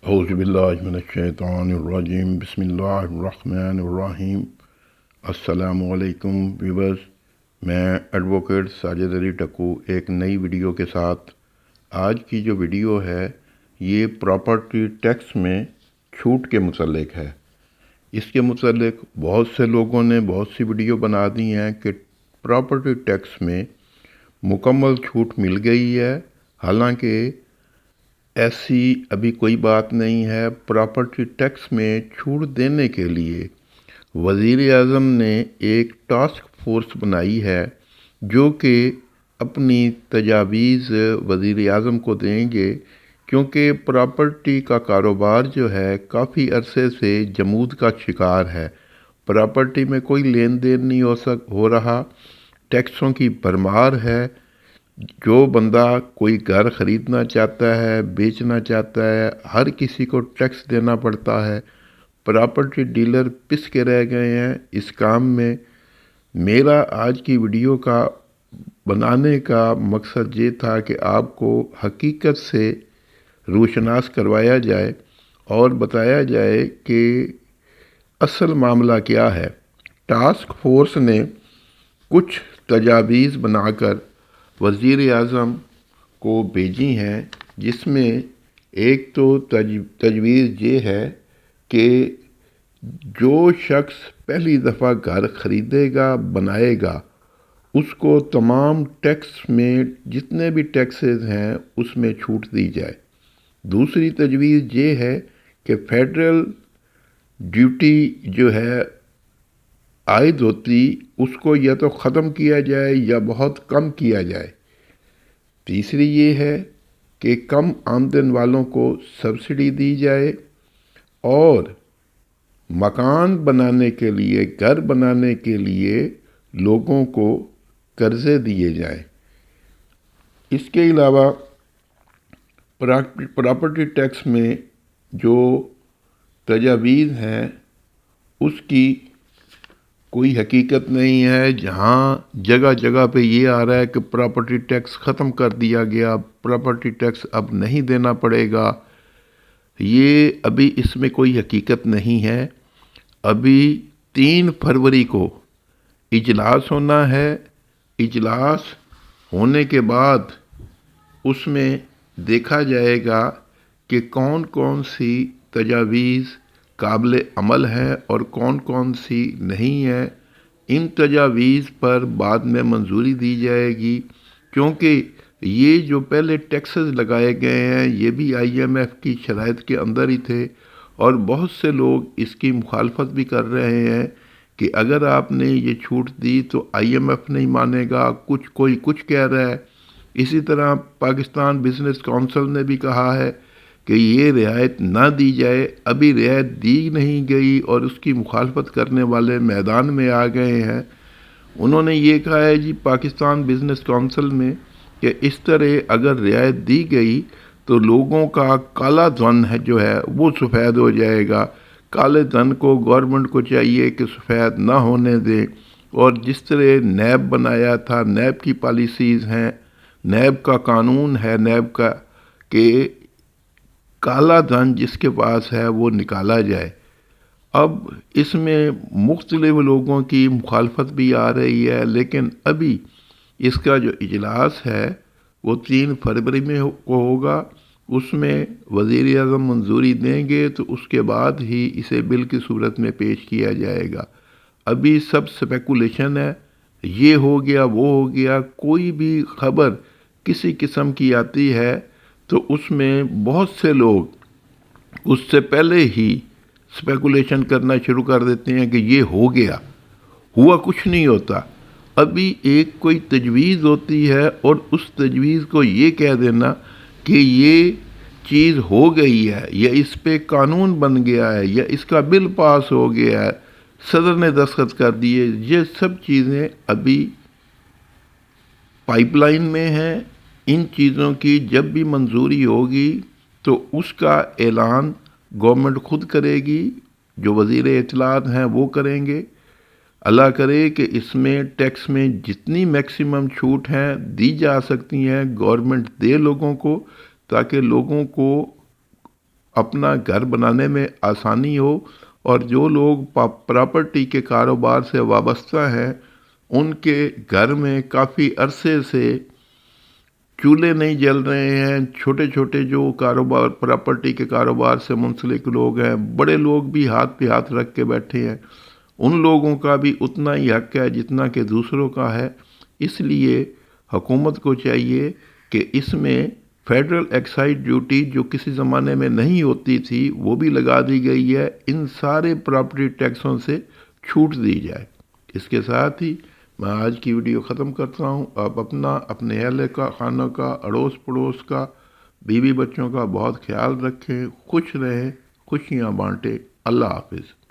اعوذ باللہ من الشیطان الرجیم بسم اللہ الرحمن الرحیم۔ السلام علیکم ویورز، میں ایڈوکیٹ ساجد علی ٹکو ایک نئی ویڈیو کے ساتھ۔ آج کی جو ویڈیو ہے یہ پراپرٹی ٹیکس میں چھوٹ کے متعلق ہے۔ اس کے متعلق بہت سے لوگوں نے بہت سی ویڈیو بنا دی ہیں کہ پراپرٹی ٹیکس میں مکمل چھوٹ مل گئی ہے، حالانکہ ایسی ابھی کوئی بات نہیں ہے۔ پراپرٹی ٹیکس میں چھوٹ دینے کے لیے وزیر اعظم نے ایک ٹاسک فورس بنائی ہے جو کہ اپنی تجاویز وزیر اعظم کو دیں گے، کیونکہ پراپرٹی کا کاروبار جو ہے کافی عرصے سے جمود کا شکار ہے۔ پراپرٹی میں کوئی لین دین نہیں ہو رہا، ٹیکسوں کی بھرمار ہے۔ جو بندہ کوئی گھر خریدنا چاہتا ہے، بیچنا چاہتا ہے، ہر کسی کو ٹیکس دینا پڑتا ہے۔ پراپرٹی ڈیلر پس کے رہ گئے ہیں اس کام میں۔ میرا آج کی ویڈیو کا بنانے کا مقصد یہ تھا کہ آپ کو حقیقت سے روشناس کروایا جائے اور بتایا جائے کہ اصل معاملہ کیا ہے۔ ٹاسک فورس نے کچھ تجاویز بنا کر وزیر اعظم کو بھیجی ہیں، جس میں ایک تو تجویز یہ ہے کہ جو شخص پہلی دفعہ گھر خریدے گا، بنائے گا، اس کو تمام ٹیکس میں جتنے بھی ٹیکسز ہیں اس میں چھوٹ دی جائے۔ دوسری تجویز یہ ہے کہ فیڈرل ڈیوٹی جو ہے عائد ہوتی، اس کو یا تو ختم کیا جائے یا بہت کم کیا جائے۔ تیسری یہ ہے کہ کم آمدن والوں کو سبسڈی دی جائے اور مکان بنانے کے لیے، گھر بنانے کے لیے لوگوں کو قرضے دیے جائیں۔ اس کے علاوہ پراپرٹی ٹیکس میں جو تجاویز ہیں اس کی کوئی حقیقت نہیں ہے۔ جہاں جگہ جگہ پہ یہ آ رہا ہے کہ پراپرٹی ٹیکس ختم کر دیا گیا، پراپرٹی ٹیکس اب نہیں دینا پڑے گا، یہ ابھی اس میں کوئی حقیقت نہیں ہے۔ ابھی 3 فروری کو اجلاس ہونا ہے۔ اجلاس ہونے کے بعد اس میں دیکھا جائے گا کہ کون کون سی تجاویز قابل عمل ہے اور کون کون سی نہیں ہے۔ ان تجاویز پر بعد میں منظوری دی جائے گی، کیونکہ یہ جو پہلے ٹیکسز لگائے گئے ہیں یہ بھی آئی ایم ایف کی شرائط کے اندر ہی تھے، اور بہت سے لوگ اس کی مخالفت بھی کر رہے ہیں کہ اگر آپ نے یہ چھوٹ دی تو آئی ایم ایف نہیں مانے گا، کوئی کچھ کہہ رہا ہے۔ اسی طرح پاکستان بزنس کونسل نے بھی کہا ہے کہ یہ رعایت نہ دی جائے۔ ابھی رعایت دی نہیں گئی اور اس کی مخالفت کرنے والے میدان میں آ گئے ہیں۔ انہوں نے یہ کہا ہے جی پاکستان بزنس کونسل میں کہ اس طرح اگر رعایت دی گئی تو لوگوں کا کالا دھن ہے جو ہے وہ سفید ہو جائے گا۔ کالے دھن کو گورنمنٹ کو چاہیے کہ سفید نہ ہونے دیں، اور جس طرح نیب بنایا تھا، نیب کی پالیسیز ہیں، نیب کا قانون ہے، نیب کا کہ کالا دھن جس کے پاس ہے وہ نکالا جائے۔ اب اس میں مختلف لوگوں کی مخالفت بھی آ رہی ہے، لیکن ابھی اس کا جو اجلاس ہے وہ 3 فروری میں کو ہوگا۔ اس میں وزیر اعظم منظوری دیں گے تو اس کے بعد ہی اسے بل کی صورت میں پیش کیا جائے گا۔ ابھی سب سپیکولیشن ہے، یہ ہو گیا وہ ہو گیا۔ کوئی بھی خبر کسی قسم کی آتی ہے تو اس میں بہت سے لوگ اس سے پہلے ہی سپیکولیشن کرنا شروع کر دیتے ہیں کہ یہ ہو گیا، ہوا کچھ نہیں ہوتا۔ ابھی ایک کوئی تجویز ہوتی ہے اور اس تجویز کو یہ کہہ دینا کہ یہ چیز ہو گئی ہے یا اس پہ قانون بن گیا ہے یا اس کا بل پاس ہو گیا ہے، صدر نے دستخط کر دیے، یہ سب چیزیں ابھی پائپ لائن میں ہیں۔ ان چیزوں کی جب بھی منظوری ہوگی تو اس کا اعلان گورنمنٹ خود کرے گی، جو وزیر اطلاعات ہیں وہ کریں گے۔ اللہ کرے کہ اس میں ٹیکس میں جتنی میکسیمم چھوٹ ہیں دی جا سکتی ہیں گورنمنٹ دے لوگوں کو، تاکہ لوگوں کو اپنا گھر بنانے میں آسانی ہو، اور جو لوگ پراپرٹی کے کاروبار سے وابستہ ہیں ان کے گھر میں کافی عرصے سے چولہے نہیں جل رہے ہیں، چھوٹے چھوٹے جو کاروبار پراپرٹی کے کاروبار سے منسلک لوگ ہیں، بڑے لوگ بھی ہاتھ پہ ہاتھ رکھ کے بیٹھے ہیں، ان لوگوں کا بھی اتنا ہی حق ہے جتنا کہ دوسروں کا ہے۔ اس لیے حکومت کو چاہیے کہ اس میں فیڈرل ایکسائز ڈیوٹی جو کسی زمانے میں نہیں ہوتی تھی وہ بھی لگا دی گئی ہے، ان سارے پراپرٹی ٹیکسوں سے چھوٹ دی جائے۔ اس کے ساتھ ہی میں آج کی ویڈیو ختم کرتا ہوں۔ آپ اپنا، اپنے اہل کا، خانہ کا، اڑوس پڑوس کا، بیوی بچوں کا بہت خیال رکھیں، خوش رہیں، خوشیاں بانٹیں۔ اللہ حافظ۔